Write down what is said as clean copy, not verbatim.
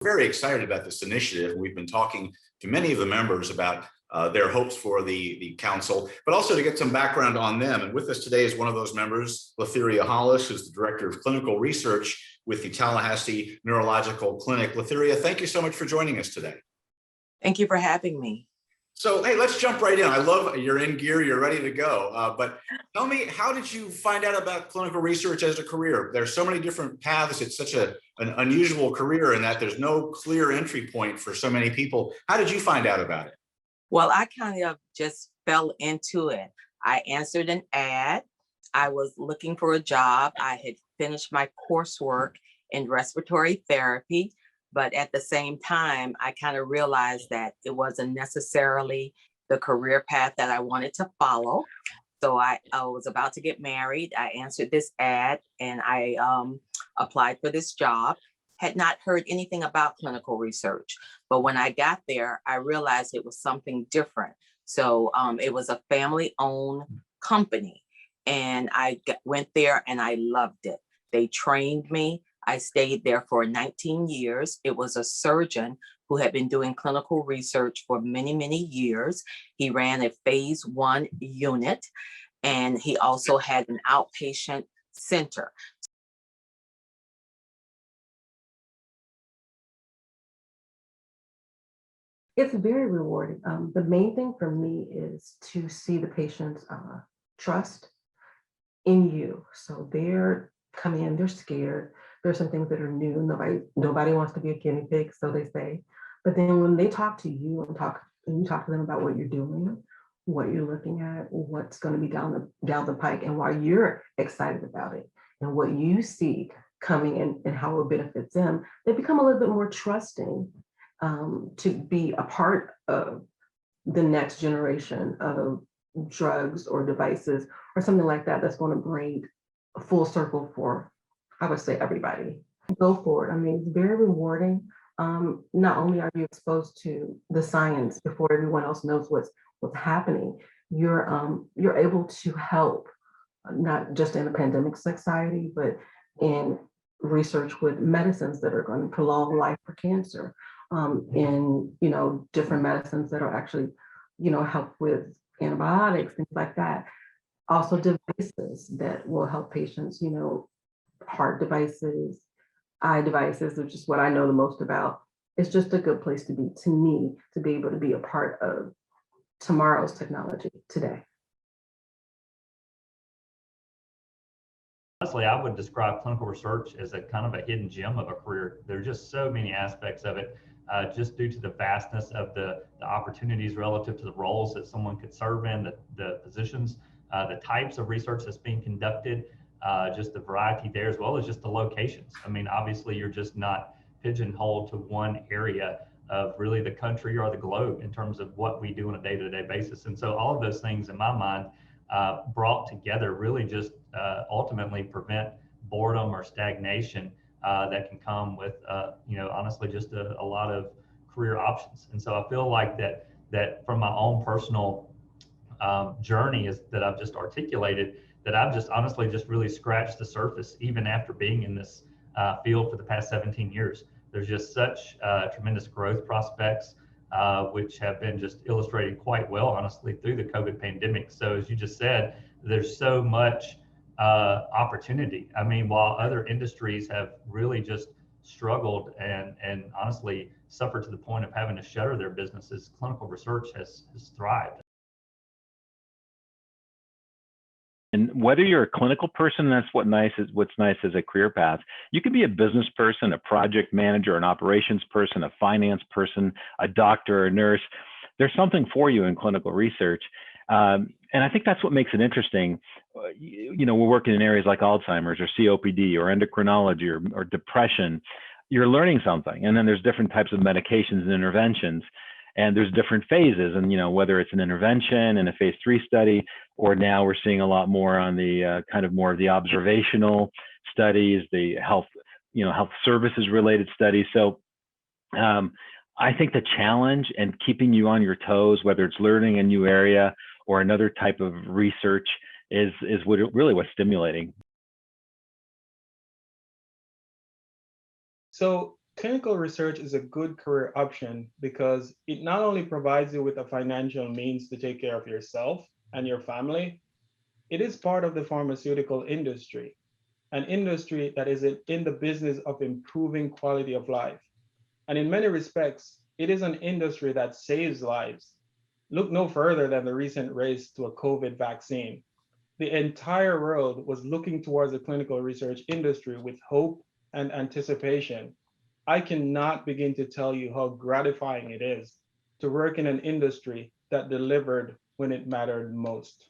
very excited about this initiative. We've been talking to many of the members about their hopes for the council, but also to get some background on them. And with us today is one of those members, Lutheria Hollis, who's the Director of Clinical Research with the Tallahassee Neurological Clinic. Lutheria, thank you so much for joining us today. Thank you for having me. So, hey, let's jump right in. I love you're in gear, you're ready to go. But tell me, how did you find out about clinical research as a career? There's so many different paths. It's such an unusual career in that there's no clear entry point for so many people. How did you find out about it? Well, I kind of just fell into it. I answered an ad. I was looking for a job. I had finished my coursework in respiratory therapy. But at the same time, I kind of realized that it wasn't necessarily the career path that I wanted to follow. So I was about to get married. I answered this ad and I applied for this job. Had not heard anything about clinical research. But when I got there, I realized it was something different. So it was a family-owned company. And I went there and I loved it. They trained me. I stayed there for 19 years. It was a surgeon who had been doing clinical research for many, many years. He ran a phase 1 unit, and he also had an outpatient center. It's very rewarding. The main thing for me is to see the patient's trust in you. So they're coming in, they're scared. There's some things that are new. Nobody wants to be a guinea pig, so they say. But then when they talk to you and you talk to them about what you're doing, what you're looking at, what's going to be down the pike, and why you're excited about it, and what you see coming in and how it benefits them, they become a little bit more trusting to be a part of the next generation of drugs or devices or something like that that's going to bring a full circle for, I would say, everybody. Go for it. I mean, it's very rewarding. Not only are you exposed to the science before everyone else knows what's happening, you're able to help, not just in the pandemic society, but in research with medicines that are going to prolong life for cancer, in different medicines that are actually help with antibiotics, things like that. Also devices that will help patients, heart devices, eye devices, which is what I know the most about. It's just a good place to be, to me, to be able to be a part of tomorrow's technology today. Honestly, I would describe clinical research as a kind of a hidden gem of a career. There are just so many aspects of it, just due to the vastness of the opportunities relative to the roles that someone could serve in, the positions, the types of research that's being conducted, just the variety there, as well as just the locations. I mean, obviously, you're just not pigeonholed to one area of really the country or the globe in terms of what we do on a day-to-day basis. And so all of those things, in my mind, brought together really just ultimately prevent boredom or stagnation that can come with, honestly, just a lot of career options. And so I feel like that from my own personal journey that I've just articulated, that I've just honestly just really scratched the surface, even after being in this field for the past 17 years. There's just such tremendous growth prospects, which have been just illustrated quite well, honestly, through the COVID pandemic. So as you just said, there's so much opportunity. I mean, while other industries have really just struggled and honestly suffered to the point of having to shutter their businesses, clinical research has thrived. And whether you're a clinical person, that's what's nice as a career path. You can be a business person, a project manager, an operations person, a finance person, a doctor, a nurse. There's something for you in clinical research. And I think that's what makes it interesting. We're working in areas like Alzheimer's or COPD or endocrinology or depression. You're learning something. And then there's different types of medications and interventions. And there's different phases, and whether it's an intervention in a phase 3 study, or now we're seeing a lot more on the kind of more of the observational studies, the health services related studies. So I think the challenge and keeping you on your toes, whether it's learning a new area or another type of research, is what's stimulating. So clinical research is a good career option because it not only provides you with a financial means to take care of yourself and your family, it is part of the pharmaceutical industry, an industry that is in the business of improving quality of life. And in many respects, it is an industry that saves lives. Look no further than the recent race to a COVID vaccine. The entire world was looking towards the clinical research industry with hope and anticipation. I cannot begin to tell you how gratifying it is to work in an industry that delivered when it mattered most.